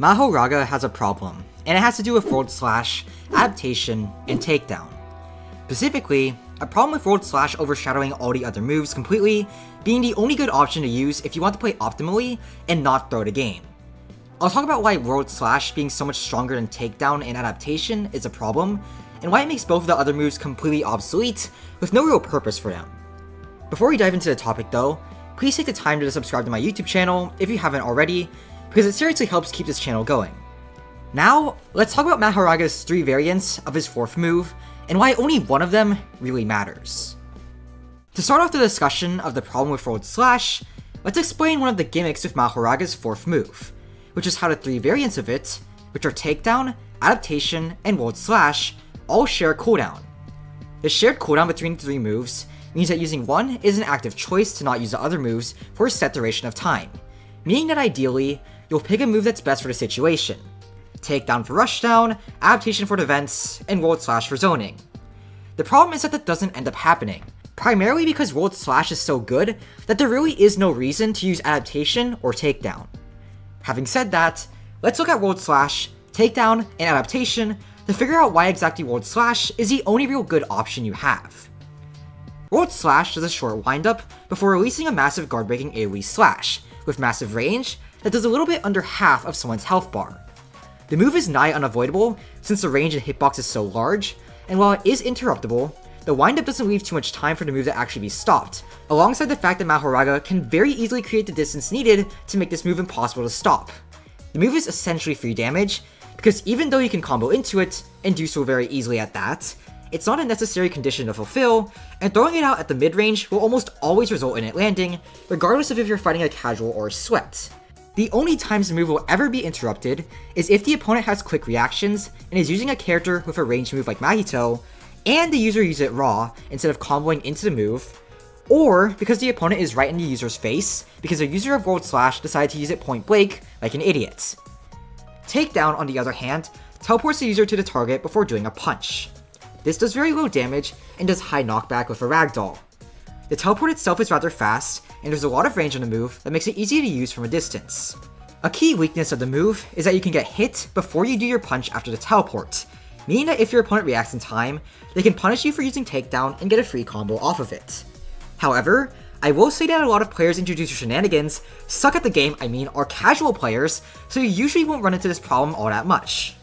Mahoraga has a problem, and it has to do with Adaptation, and Takedown. Specifically, a problem with overshadowing all the other moves completely, being the only good option to use if you want to play optimally and not throw the game. I'll talk about why being so much stronger than Takedown and Adaptation is a problem, and why it makes both of the other moves completely obsolete, with no real purpose for them. Before we dive into the topic though, please take the time to subscribe to my YouTube channel if you haven't already, because it seriously helps keep this channel going. Now, let's talk about Mahoraga's 3 variants of his 4th move, and why only one of them really matters. To start off the discussion of the problem with let's explain one of the gimmicks with Mahoraga's 4th move, which is how the 3 variants of it, which are Takedown, Adaptation, and all share a cooldown. The shared cooldown between the 3 moves means that using one is an active choice to not use the other moves for a set duration of time, meaning that ideally, you'll pick a move that's best for the situation. Takedown for rushdown, Adaptation for defense, and for zoning. The problem is that doesn't end up happening, primarily because is so good that there really is no reason to use Adaptation or Takedown. Having said that, let's look at Takedown, and Adaptation to figure out why exactly is the only real good option you have. does a short windup before releasing a massive guard-breaking AoE slash, with massive range that does a little bit under half of someone's health bar. The move is nigh unavoidable since the range and hitbox is so large, and while it is interruptible, the windup doesn't leave too much time for the move to actually be stopped, alongside the fact that Mahoraga can very easily create the distance needed to make this move impossible to stop. The move is essentially free damage, because even though you can combo into it, and do so very easily at that, it's not a necessary condition to fulfill, and throwing it out at the mid-range will almost always result in it landing, regardless of if you're fighting a casual or a sweat. The only times the move will ever be interrupted is if the opponent has quick reactions and is using a character with a ranged move like Mahito, and the user uses it raw instead of comboing into the move, or because the opponent is right in the user's face because the user of decided to use it point blank like an idiot. Takedown, on the other hand, teleports the user to the target before doing a punch. This does very low damage and does high knockback with a ragdoll. The teleport itself is rather fast, and there's a lot of range on the move that makes it easy to use from a distance. A key weakness of the move is that you can get hit before you do your punch after the teleport, meaning that if your opponent reacts in time, they can punish you for using Takedown and get a free combo off of it. However, I will say that a lot of players in Jujutsu Shenanigans suck at the game, are casual players, so you usually won't run into this problem all that much.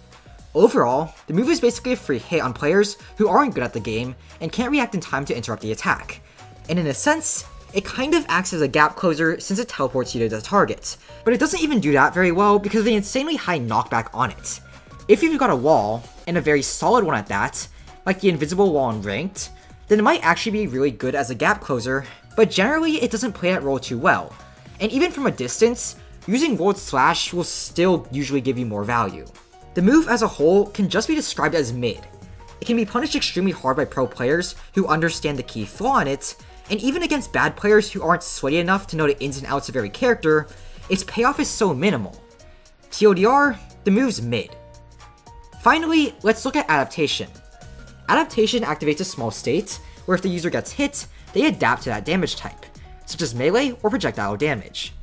Overall, the move is basically a free hit on players who aren't good at the game and can't react in time to interrupt the attack. And in a sense, it kind of acts as a gap closer since it teleports you to the target, but it doesn't even do that very well because of the insanely high knockback on it. If you've got a wall, and a very solid one at that, like the invisible wall in Ranked, then it might actually be really good as a gap closer, but generally it doesn't play that role too well, and even from a distance, using will still usually give you more value. The move as a whole can just be described as mid. It can be punished extremely hard by pro players who understand the key flaw in it, and even against bad players who aren't sweaty enough to know the ins and outs of every character, its payoff is so minimal. TLDR, the move's mid. Finally, let's look at Adaptation. Adaptation activates a small state, where if the user gets hit, they adapt to that damage type, such as melee or projectile damage.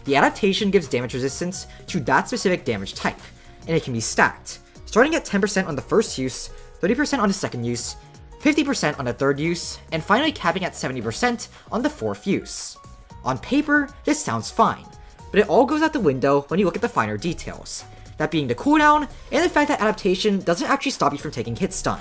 The adaptation gives damage resistance to that specific damage type, and it can be stacked, starting at 10% on the first use, 30% on the second use, 50% on the third use, and finally capping at 70% on the 4th use. On paper, this sounds fine, but it all goes out the window when you look at the finer details, that being the cooldown, and the fact that adaptation doesn't actually stop you from taking hit stun.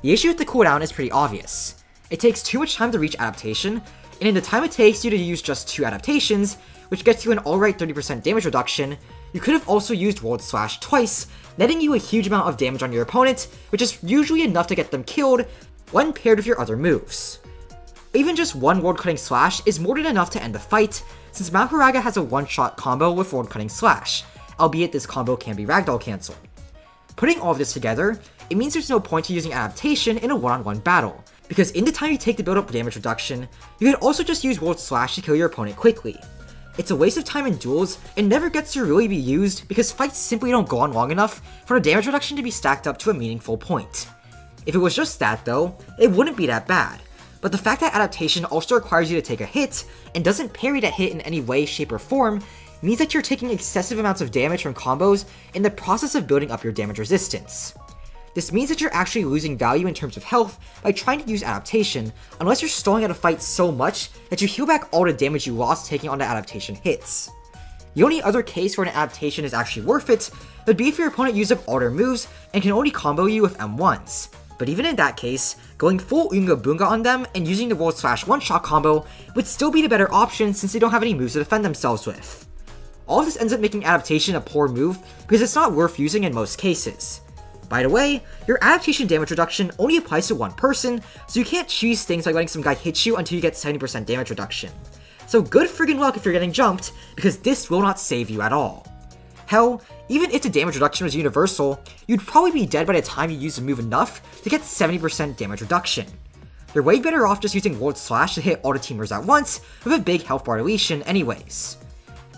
The issue with the cooldown is pretty obvious. It takes too much time to reach adaptation, and in the time it takes you to use just 2 adaptations, which gets you an alright 30% damage reduction, you could have also used twice, netting you a huge amount of damage on your opponent, which is usually enough to get them killed when paired with your other moves. Even just one World Cutting Slash is more than enough to end the fight, since Mahoraga has a one-shot combo with World Cutting Slash, albeit this combo can be ragdoll cancelled. Putting all of this together, it means there's no point to using adaptation in a one-on-one battle, because in the time you take to build up damage reduction, you can also just use to kill your opponent quickly. It's a waste of time in duels and never gets to really be used because fights simply don't go on long enough for the damage reduction to be stacked up to a meaningful point. If it was just that though, it wouldn't be that bad, but the fact that adaptation also requires you to take a hit and doesn't parry that hit in any way, shape, or form means that you're taking excessive amounts of damage from combos in the process of building up your damage resistance. This means that you're actually losing value in terms of health by trying to use Adaptation, unless you're stalling out a fight so much that you heal back all the damage you lost taking on the Adaptation hits. The only other case where an Adaptation is actually worth it would be if your opponent used up all their moves and can only combo you with M1s. But even in that case, going full Unga Boonga on them and using the World Slash one-shot combo would still be the better option since they don't have any moves to defend themselves with. All of this ends up making Adaptation a poor move because it's not worth using in most cases. By the way, your Adaptation damage reduction only applies to one person, so you can't cheese things like letting some guy hit you until you get 70% damage reduction. So good friggin' luck if you're getting jumped, because this will not save you at all. Hell, even if the damage reduction was universal, you'd probably be dead by the time you use the move enough to get 70% damage reduction. You're way better off just using World Slash to hit all the teamers at once with a big health bar deletion anyways.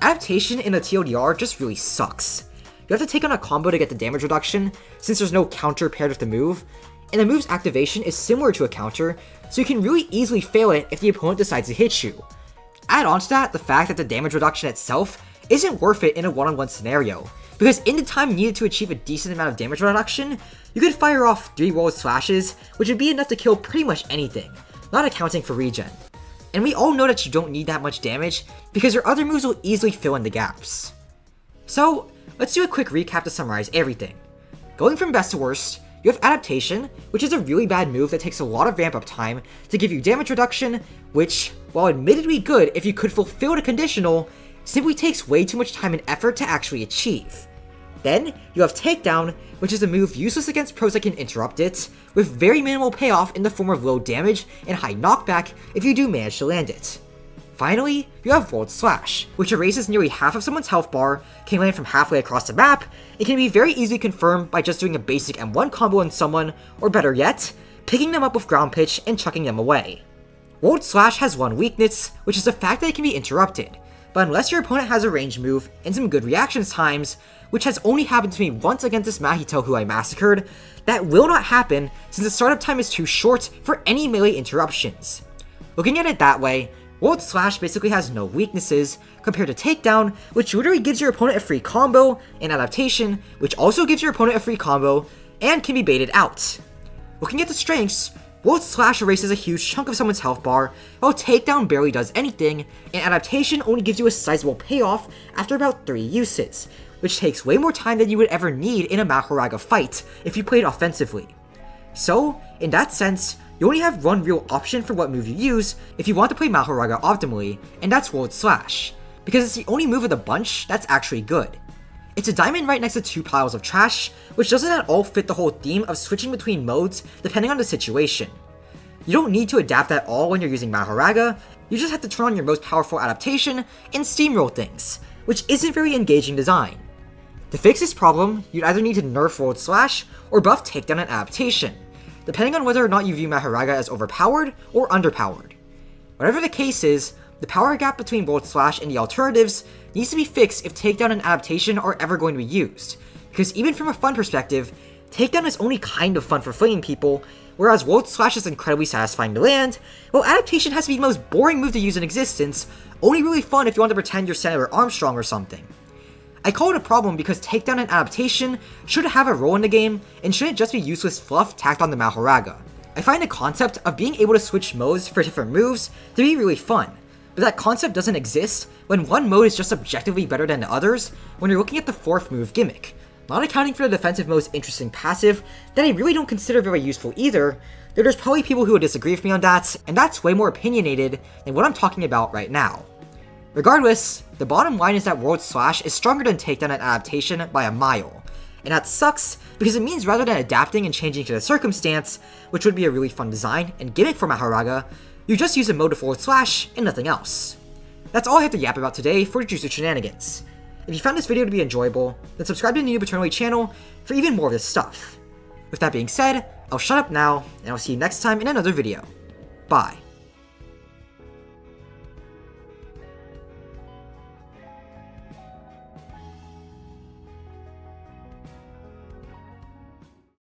Adaptation in the TLDR just really sucks. You have to take on a combo to get the damage reduction, since there's no counter paired with the move, and the move's activation is similar to a counter, so you can really easily fail it if the opponent decides to hit you. Add on to that the fact that the damage reduction itself isn't worth it in a one-on-one scenario, because in the time needed to achieve a decent amount of damage reduction, you could fire off 3 World Slashes, which would be enough to kill pretty much anything, not accounting for regen. And we all know that you don't need that much damage, because your other moves will easily fill in the gaps. So, let's do a quick recap to summarize everything. Going from best to worst, you have Adaptation, which is a really bad move that takes a lot of ramp up time to give you damage reduction, which, while admittedly good if you could fulfill the conditional, simply takes way too much time and effort to actually achieve. Then, you have Takedown, which is a move useless against pros that can interrupt it, with very minimal payoff in the form of low damage and high knockback if you do manage to land it. Finally, you have World Slash, which erases nearly half of someone's health bar, can land from halfway across the map, and can be very easily confirmed by just doing a basic M1 combo on someone, or better yet, picking them up with ground pitch and chucking them away. World Slash has one weakness, which is the fact that it can be interrupted, but unless your opponent has a ranged move and some good reaction times, which has only happened to me once against this Mahito who I massacred, that will not happen since the startup time is too short for any melee interruptions. Looking at it that way, World Slash basically has no weaknesses, compared to Takedown, which literally gives your opponent a free combo, and Adaptation, which also gives your opponent a free combo, and can be baited out. Looking at the strengths, World Slash erases a huge chunk of someone's health bar, while Takedown barely does anything, and Adaptation only gives you a sizable payoff after about 3 uses, which takes way more time than you would ever need in a Mahoraga fight if you played offensively. So, in that sense, you only have one real option for what move you use if you want to play Mahoraga optimally, and that's World Slash, because it's the only move of the bunch that's actually good. It's a diamond right next to 2 piles of trash, which doesn't at all fit the whole theme of switching between modes depending on the situation. You don't need to adapt at all when you're using Mahoraga, you just have to turn on your most powerful adaptation and steamroll things, which isn't very engaging design. To fix this problem, you'd either need to nerf World Slash or buff Takedown and Adaptation, depending on whether or not you view Mahoraga as overpowered or underpowered. Whatever the case is, the power gap between World Slash and the alternatives needs to be fixed if Takedown and Adaptation are ever going to be used, because even from a fun perspective, Takedown is only kind of fun for flinging people, whereas World Slash is incredibly satisfying to land, while Adaptation has to be the most boring move to use in existence, only really fun if you want to pretend you're Senator Armstrong or something. I call it a problem because Takedown and Adaptation should have a role in the game, and shouldn't just be useless fluff tacked on the Mahoraga. I find the concept of being able to switch modes for different moves to be really fun, but that concept doesn't exist when one mode is just objectively better than the others when you're looking at the 4th move gimmick, not accounting for the defensive mode's interesting passive that I really don't consider very useful either, though there's probably people who would disagree with me on that, and that's way more opinionated than what I'm talking about right now. Regardless, the bottom line is that World Slash is stronger than Takedown and Adaptation by a mile, and that sucks because it means rather than adapting and changing to the circumstance, which would be a really fun design and gimmick for Mahoraga, you just use a mode of World Slash and nothing else. That's all I have to yap about today for Jujutsu Shenanigans. If you found this video to be enjoyable, then subscribe to the Noob Eternally channel for even more of this stuff. With that being said, I'll shut up now, and I'll see you next time in another video. Bye.